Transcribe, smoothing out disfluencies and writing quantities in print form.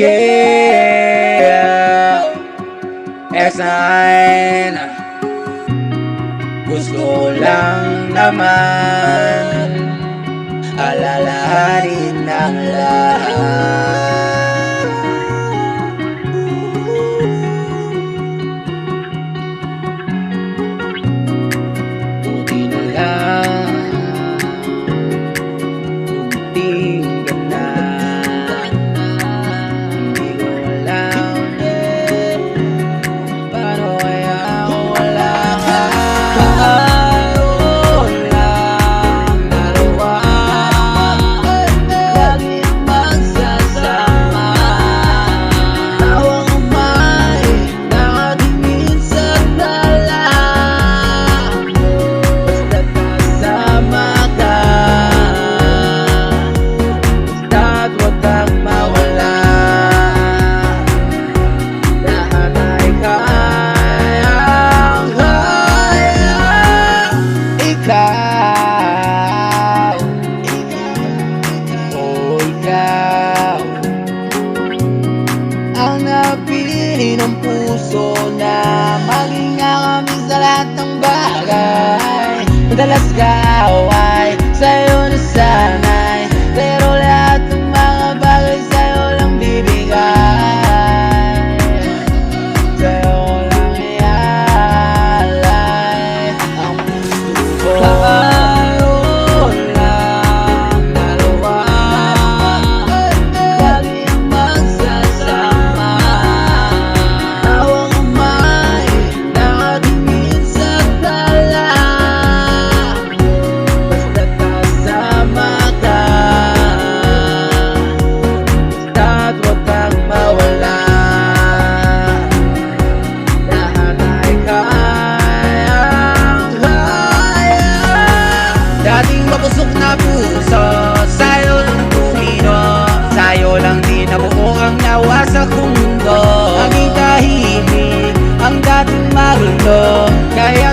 Yeah, S9 gusto lang naman alalahanin ng lahat. Buti na lang dumating ka na. Hindi ko alam paano kaya kung wala ka. Walang dalawa laging magsasama. Tawang umay nakatingin sa tala. Basta't kasama ka, basta't wag kang mawala. Lahat ay kayang-kaya. Ikaw, oh ikaw ang napili ng puso na maghinga kami sa lahat ng bagay. Madalas kaaway, sa'yo nasanay, pero lahat ng mga bagay sa'yo lang bibigay. Sa'yo ko lang iaalay ang puso ko. Tayo lang dalawa laging magsasama. Tawang umay nakatingin sa tala. Basta't kasama ka, basta't wag kang mawala. Lahat ay kayang-kaya. Dating mabusog na puso, sa'yo lang tumino. Sa'yo lang di nabuo ang nawasak kong mundo. Naging tahimik ang dating magulo, kaya